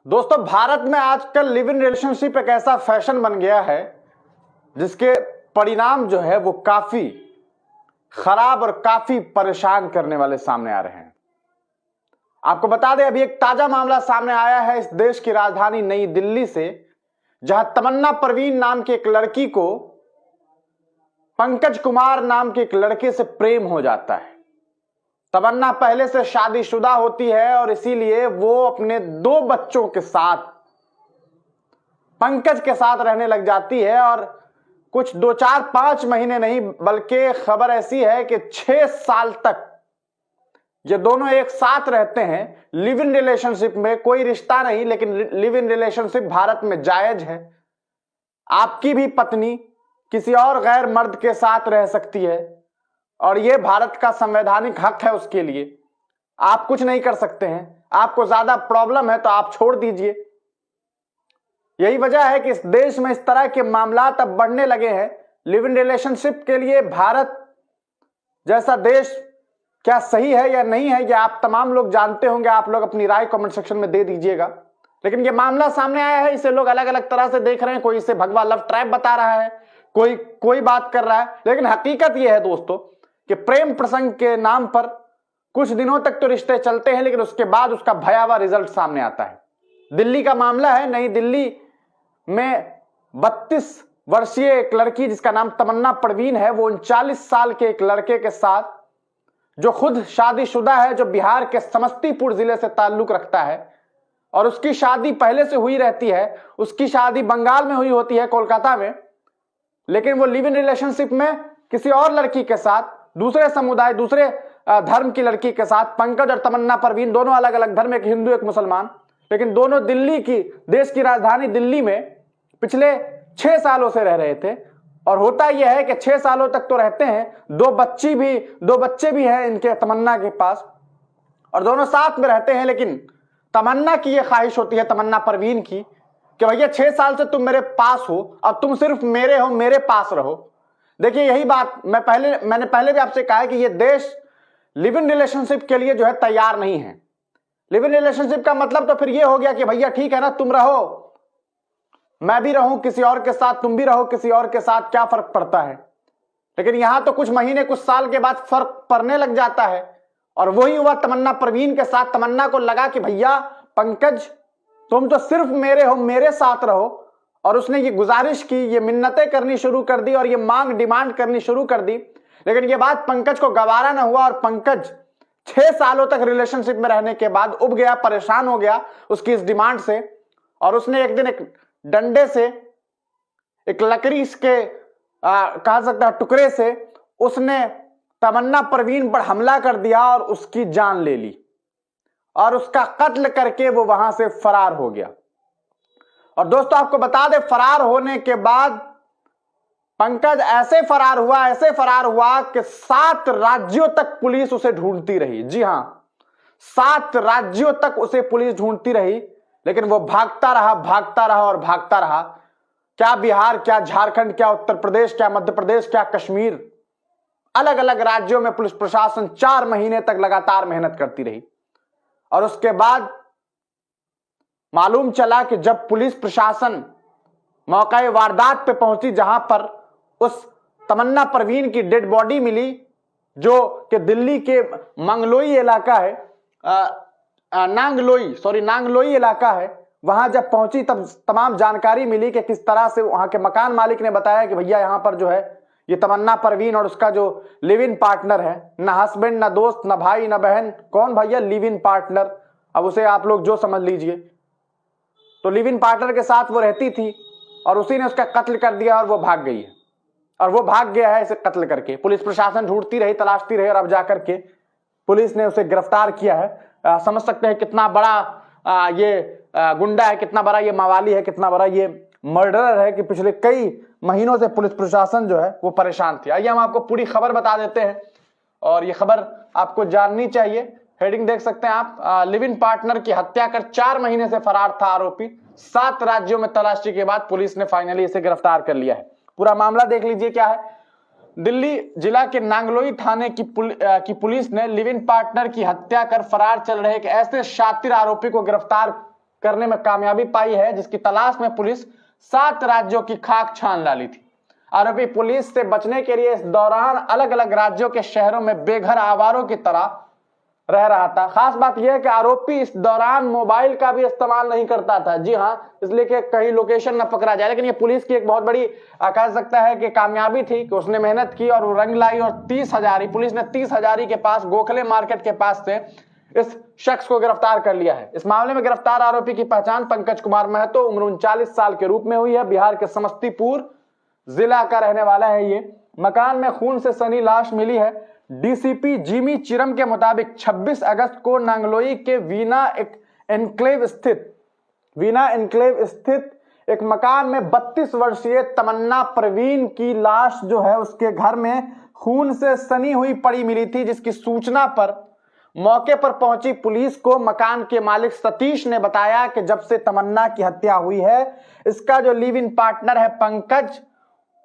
दोस्तों, भारत में आजकल लिव इन रिलेशनशिप एक ऐसा फैशन बन गया है जिसके परिणाम जो है वो काफी खराब और काफी परेशान करने वाले सामने आ रहे हैं। आपको बता दें, अभी एक ताजा मामला सामने आया है इस देश की राजधानी नई दिल्ली से, जहां तमन्ना परवीन नाम की एक लड़की को पंकज कुमार नाम के एक लड़के से प्रेम हो जाता है। तमन्ना पहले से शादीशुदा होती है और इसीलिए वो अपने 2 बच्चों के साथ पंकज के साथ रहने लग जाती है। और कुछ 2, 4, 5 महीने नहीं बल्कि खबर ऐसी है कि 6 साल तक ये दोनों एक साथ रहते हैं। लिव इन रिलेशनशिप में कोई रिश्ता नहीं, लेकिन लिव इन रिलेशनशिप भारत में जायज है। आपकी भी पत्नी किसी और गैर मर्द के साथ रह सकती है और यह भारत का संवैधानिक हक है उसके लिए। आप कुछ नहीं कर सकते हैं। आपको ज्यादा प्रॉब्लम है तो आप छोड़ दीजिए। यही वजह है कि इस देश में इस तरह के मामला अब बढ़ने लगे हैं। लिव इन रिलेशनशिप के लिए भारत जैसा देश क्या सही है या नहीं है, यह आप तमाम लोग जानते होंगे। आप लोग अपनी राय कमेंट सेक्शन में दे दीजिएगा। लेकिन यह मामला सामने आया है, इसे लोग अलग अलग तरह से देख रहे हैं। कोई इसे भगवा लव ट्रैप बता रहा है, कोई बात कर रहा है। लेकिन हकीकत यह है दोस्तों कि प्रेम प्रसंग के नाम पर कुछ दिनों तक तो रिश्ते चलते हैं, लेकिन उसके बाद उसका भयावह रिजल्ट सामने आता है। दिल्ली का मामला है। नई दिल्ली में 32 वर्षीय एक लड़की जिसका नाम तमन्ना परवीन है, वो 39 साल के एक लड़के के साथ, जो खुद शादीशुदा है, जो बिहार के समस्तीपुर जिले से ताल्लुक रखता है और उसकी शादी पहले से हुई रहती है। उसकी शादी बंगाल में हुई होती है, कोलकाता में, लेकिन वो लिव इन रिलेशनशिप में किसी और लड़की के साथ, दूसरे समुदाय, दूसरे धर्म की लड़की के साथ, पंकज और तमन्ना परवीन दोनों अलग अलग धर्म, एक हिंदू एक मुसलमान, लेकिन दोनों दिल्ली की, देश की राजधानी दिल्ली में पिछले 6 सालों से रह रहे थे। और होता यह है कि 6 सालों तक तो रहते हैं। 2 बच्चे भी हैं इनके, तमन्ना के पास, और दोनों साथ में रहते हैं। लेकिन तमन्ना की यह ख्वाहिश होती है, तमन्ना परवीन की, कि भैया 6 साल से तुम मेरे पास हो, अब तुम सिर्फ मेरे हो, मेरे पास रहो। देखिए, यही बात मैंने पहले भी आपसे कहा है कि यह देश लिव इन रिलेशनशिप के लिए जो है तैयार नहीं है। लिव इन रिलेशनशिप का मतलब तो फिर यह हो गया कि भैया ठीक है ना, तुम रहो, मैं भी रहूं किसी और के साथ, तुम भी रहो किसी और के साथ, क्या फर्क पड़ता है। लेकिन यहां तो कुछ महीने, कुछ साल के बाद फर्क पड़ने लग जाता है। और वही हुआ तमन्ना परवीन के साथ। तमन्ना को लगा कि भैया पंकज, तुम तो सिर्फ मेरे हो, मेरे साथ रहो। और उसने ये गुजारिश की, ये मिन्नतें करनी शुरू कर दी और ये डिमांड करनी शुरू कर दी। लेकिन ये बात पंकज को गवारा ना हुआ और पंकज 6 सालों तक रिलेशनशिप में रहने के बाद उब गया, परेशान हो गया उसकी इस डिमांड से। और उसने एक दिन एक डंडे से, एक लकड़ी के कहा सकता है टुकड़े से, उसने तमन्ना परवीन पर हमला कर दिया और उसकी जान ले ली और उसका कत्ल करके वो वहां से फरार हो गया। और दोस्तों, आपको बता दें, फरार होने के बाद पंकज ऐसे फरार हुआ कि 7 राज्यों तक पुलिस उसे ढूंढती रही। जी हां, 7 राज्यों तक उसे पुलिस ढूंढती रही, लेकिन वो भागता रहा। क्या बिहार, क्या झारखंड, क्या उत्तर प्रदेश, क्या मध्य प्रदेश, क्या कश्मीर, अलग अलग राज्यों में पुलिस प्रशासन 4 महीने तक लगातार मेहनत करती रही। और उसके बाद मालूम चला कि जब पुलिस प्रशासन मौके वारदात पे पहुंची, जहां पर उस तमन्ना परवीन की डेड बॉडी मिली, जो कि दिल्ली के मंगलोई इलाका है, नांगलोई इलाका है, वहां जब पहुंची तब तमाम जानकारी मिली कि किस तरह से वहां के मकान मालिक ने बताया कि भैया यहां पर जो है ये तमन्ना परवीन और उसका जो लिव इन पार्टनर है, ना हस्बैंड, ना दोस्त, ना भाई, ना बहन, कौन भैया, लिव इन पार्टनर, अब उसे आप लोग जो समझ लीजिए। तो लिव इन पार्टनर के साथ वो रहती थी और उसी ने उसका कत्ल कर दिया और वो भाग गई है। और वो भाग गया है इसे कत्ल करके। पुलिस प्रशासन ढूंढती रही, तलाशती रही और अब जाकर के पुलिस ने उसे गिरफ्तार किया है। समझ सकते हैं कितना बड़ा ये गुंडा है, कितना बड़ा ये मवाली है, कितना बड़ा ये मर्डरर है कि पिछले कई महीनों से पुलिस प्रशासन जो है वो परेशान थी। आइए हम आपको पूरी खबर बता देते हैं और ये खबर आपको जाननी चाहिए। हेडिंग देख सकते हैं आप, लिव इन पार्टनर की हत्या कर 4 महीने से फरार था आरोपी, 7 राज्यों में तलाशी के बाद पुलिस ने फाइनली इसे गिरफ्तार कर लिया है। पूरा मामला देख लीजिए क्या है। दिल्ली जिला के नांगलोई थाने की पुलिस ने लिव इन पार्टनर की हत्या कर फरार चल रहे एक ऐसे शातिर आरोपी को गिरफ्तार करने में कामयाबी पाई है, जिसकी तलाश में पुलिस 7 राज्यों की खाक छान डाली थी। आरोपी पुलिस से बचने के लिए इस दौरान अलग अलग राज्यों के शहरों में बेघर आवारों की तरह रह रहा था। खास बात यह है कि आरोपी इस दौरान मोबाइल का भी इस्तेमाल नहीं करता था। जी हां, इसलिए कि कहीं लोकेशन न पकड़ा जाए। लेकिन ये पुलिस की एक बहुत बड़ी कह सकता है कि कामयाबी थी कि उसने मेहनत की और वो रंग लाई, और 30,000 पुलिस ने 30,000 के पास, गोखले मार्केट के पास से इस शख्स को गिरफ्तार कर लिया है। इस मामले में गिरफ्तार आरोपी की पहचान पंकज कुमार महतो, उम्र 39 साल के रूप में हुई है। बिहार के समस्तीपुर जिला का रहने वाला है। ये मकान में खून से सनी लाश मिली है। डीसीपी जिमी चिरम के मुताबिक 26 अगस्त को नांगलोई के वीना एनक्लेव स्थित एक मकान में 32 वर्षीय तमन्ना परवीन की लाश जो है उसके घर में खून से सनी हुई पड़ी मिली थी, जिसकी सूचना पर मौके पर पहुंची पुलिस को मकान के मालिक सतीश ने बताया कि जब से तमन्ना की हत्या हुई है, इसका जो लिव इन पार्टनर है पंकज,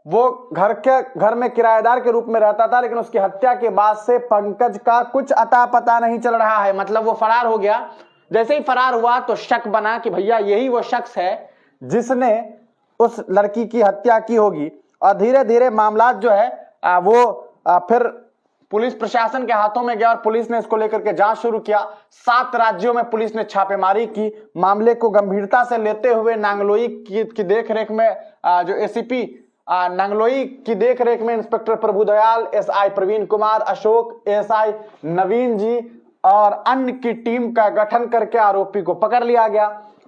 वो घर में किराएदार के रूप में रहता था, लेकिन उसकी हत्या के बाद से पंकज का कुछ अता पता नहीं चल रहा है। मतलब वो फरार हो गया। जैसे ही फरार हुआ तो शक बना कि भैया यही वो शख्स है जिसने उस लड़की की हत्या की होगी। और धीरे धीरे मामला जो है फिर पुलिस प्रशासन के हाथों में गया और पुलिस ने इसको लेकर के जांच शुरू किया। 7 राज्यों में पुलिस ने छापेमारी की। मामले को गंभीरता से लेते हुए नांगलोई की देखरेख में जो एसीपी नांगलोई की देखरेख में inspector Prabhudayal, SI Praveen Kumar, Ashok, SI Naveen ji और अन्य की टीम का गठन करके आरोपी को पकड़ लिया गया।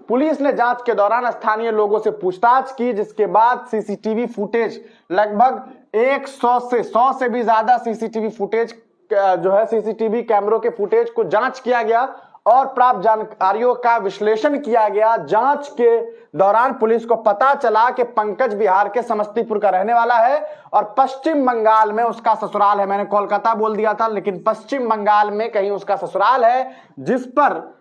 पुलिस ने जांच के दौरान स्थानीय लोगों से पूछताछ की, जिसके बाद सीसीटीवी फुटेज लगभग 100 से भी ज्यादा सीसीटीवी फुटेज जो है सीसीटीवी कैमरों के फुटेज को जांच किया गया और प्राप्त जानकारियों का विश्लेषण किया गया। जांच के दौरान पुलिस को पता चला कि पंकज बिहार के समस्तीपुर का रहने वाला है और पश्चिम बंगाल में उसका ससुराल है। मैंने कोलकाता बोल दिया था, लेकिन पश्चिम बंगाल में कहीं उसका ससुराल है, जिस पर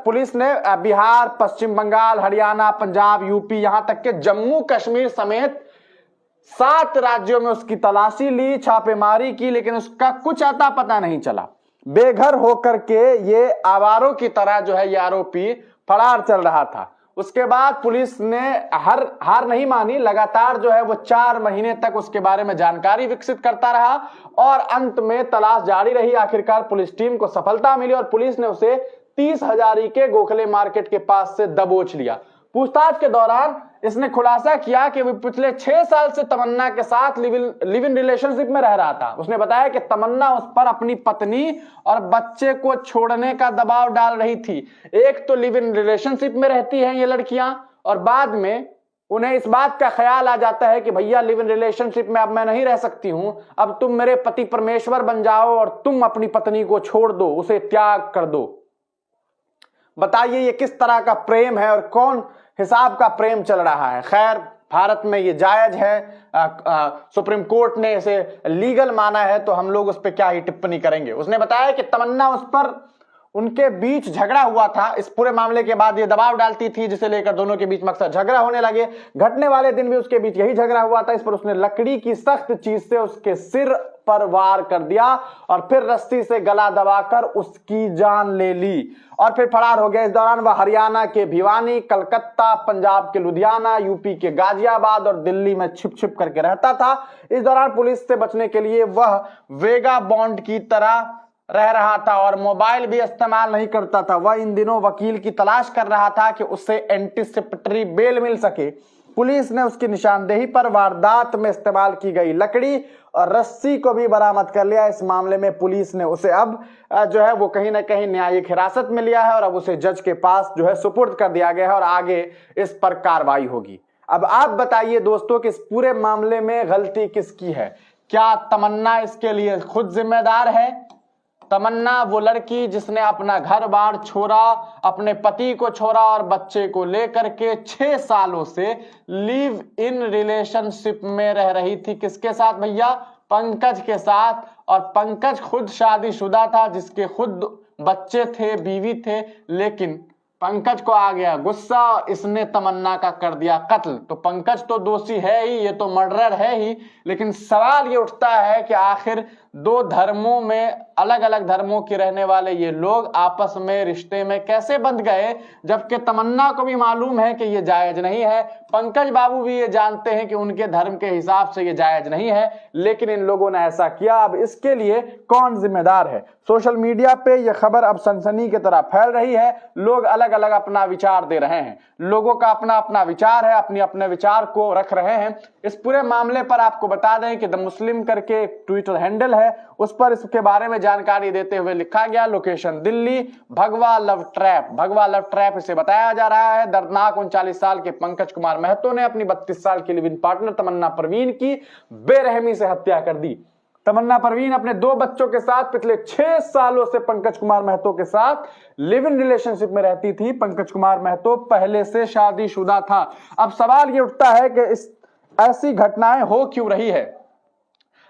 पुलिस ने बिहार, पश्चिम बंगाल, हरियाणा, पंजाब, यूपी, यहां तक के जम्मू कश्मीर समेत 7 राज्यों में उसकी तलाशी ली, छापेमारी की, लेकिन उसका कुछ अता पता नहीं चला। बेघर होकर के ये आवारों की तरह जो है ये आरोपी फरार चल रहा था। उसके बाद पुलिस ने हार नहीं मानी। लगातार जो है वो 4 महीने तक उसके बारे में जानकारी विकसित करता रहा और अंत में तलाश जारी रही। आखिरकार पुलिस टीम को सफलता मिली और पुलिस ने उसे 30,000 के गोखले मार्केट के पास से दबोच लिया। पूछताछ के दौरान इसने खुलासा किया कि वो पिछले 6 साल से तमन्ना के साथ लिव इन रिलेशनशिप में रह रहा था। उसने बताया कि तमन्ना उस पर अपनी पत्नी और बच्चे को छोड़ने का दबाव डाल रही थी। एक तो लिव इन रिलेशनशिप में रहती हैं ये लड़कियां और बाद में उन्हें इस बात का ख्याल आ जाता है कि भैया लिव इन रिलेशनशिप में अब मैं नहीं रह सकती हूं, अब तुम मेरे पति परमेश्वर बन जाओ और तुम अपनी पत्नी को छोड़ दो, उसे त्याग कर दो। बताइए ये किस तरह का प्रेम है और कौन हिसाब का प्रेम चल रहा है। खैर, भारत में ये जायज है, सुप्रीम कोर्ट ने इसे लीगल माना है, तो हम लोग उस पर क्या ही टिप्पणी करेंगे। उसने बताया कि तमन्ना उस पर उनके बीच झगड़ा हुआ था। इस पूरे मामले के बाद ये दबाव डालती थी, जिसे लेकर दोनों के बीच मकसद झगड़ा होने लगे। घटने वाले दिन भी उसके बीच यही झगड़ा हुआ था। इस पर उसने लकड़ी की सख्त चीज से उसके सिर पर वार कर दिया और फिर रस्सी से गला दबाकर उसकी जान ले ली और फिर फरार हो गया। इस दौरान वह हरियाणा के भिवानी, कलकत्ता, पंजाब के लुधियाना, यूपी के गाजियाबाद और दिल्ली में छिप छिप करके रहता था। इस दौरान पुलिस से बचने के लिए वह वेगा बॉन्ड की तरह रह रहा था और मोबाइल भी इस्तेमाल नहीं करता था। वह इन दिनों वकील की तलाश कर रहा था कि उससे एंटीसिपेटरी बेल मिल सके। पुलिस ने उसकी निशानदेही पर वारदात में इस्तेमाल की गई लकड़ी और रस्सी को भी बरामद कर लिया। इस मामले में पुलिस ने उसे अब जो है वो कहीं ना कहीं न्यायिक हिरासत में लिया है और अब उसे जज के पास जो है सुपुर्द कर दिया गया है और आगे इस पर कार्रवाई होगी। अब आप बताइए दोस्तों कि इस पूरे मामले में गलती किसकी है? क्या तमन्ना इसके लिए खुद जिम्मेदार है? तमन्ना वो लड़की जिसने अपना घर बार छोड़ा, अपने पति को छोड़ा और बच्चे को लेकर के 6 सालों से लिव इन रिलेशनशिप में रह रही थी। किसके साथ भैया? पंकज के साथ। और पंकज खुद शादीशुदा था, जिसके खुद बच्चे थे, बीवी थे, लेकिन पंकज को आ गया गुस्सा, इसने तमन्ना का कर दिया कत्ल। तो पंकज तो दोषी है ही, ये तो मर्डरर है ही, लेकिन सवाल ये उठता है कि आखिर दो धर्मों में, अलग अलग धर्मों के रहने वाले ये लोग आपस में रिश्ते में कैसे बंध गए, जबकि तमन्ना को भी मालूम है कि ये जायज नहीं है, पंकज बाबू भी ये जानते हैं कि उनके धर्म के हिसाब से ये जायज नहीं है, लेकिन इन लोगों ने ऐसा किया। अब इसके लिए कौन जिम्मेदार है? सोशल मीडिया पे ये खबर अब सनसनी की तरह फैल रही है, लोग अलग अलग अपना विचार दे रहे हैं, लोगों का अपना अपना विचार है, अपने अपने विचार को रख रहे हैं। इस पूरे मामले पर आपको बता दें कि द मुस्लिम करके एक ट्विटर हैंडल है, उस पर इसके बारे में जानकारी देते हुए लिखा गया, लोकेशन दिल्ली, भगवा लव ट्रैप। भगवा लव ट्रैप इसे बताया जा रहा है। दर्दनाक 39 साल के पंकज कुमार महतो ने अपनी 32 साल की लिव इन पार्टनर तमन्ना परवीन की बेरहमी से हत्या कर दी। तमन्ना परवीन अपने 2 बच्चों के साथ पिछले 6 सालों से पंकज कुमार महतो के साथ लिव इन रिलेशनशिप में रहती थी। पंकज कुमार महतो पहले से शादीशुदा था। अब सवाल ये उठता है कि ऐसी घटनाएं हो क्यों रही है?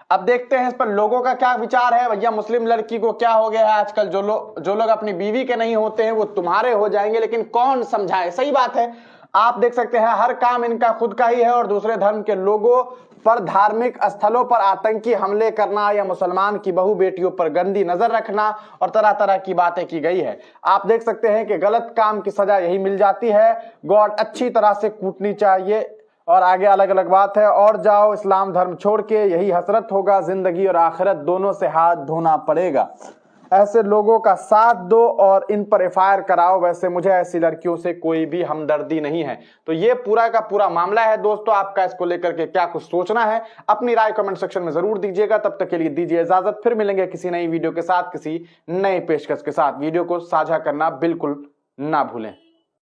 अब देखते हैं इस पर लोगों का क्या विचार है। भैया मुस्लिम लड़की को क्या हो गया है आजकल, जो लोग अपनी बीवी के नहीं होते हैं वो तुम्हारे हो जाएंगे, लेकिन कौन समझाए? सही बात है, आप देख सकते हैं हर काम इनका खुद का ही है और दूसरे धर्म के लोगों पर धार्मिक स्थलों पर आतंकी हमले करना या मुसलमान की बहू बेटियों पर गंदी नजर रखना और तरह तरह की बातें की गई है। आप देख सकते हैं कि गलत काम की सजा यही मिल जाती है, गॉड अच्छी तरह से कूटनी चाहिए। और आगे अलग अलग बात है, और जाओ इस्लाम धर्म छोड़ के, यही हसरत होगा, जिंदगी और आखिरत दोनों से हाथ धोना पड़ेगा। ऐसे लोगों का साथ दो और इन पर एफआईआर कराओ। वैसे मुझे ऐसी लड़कियों से कोई भी हमदर्दी नहीं है। तो ये पूरा का पूरा मामला है दोस्तों, आपका इसको लेकर के क्या कुछ सोचना है अपनी राय कमेंट सेक्शन में जरूर दीजिएगा। तब तक के लिए दीजिए इजाजत, फिर मिलेंगे किसी नई वीडियो के साथ, किसी नई पेशकश के साथ। वीडियो को साझा करना बिल्कुल ना भूलें।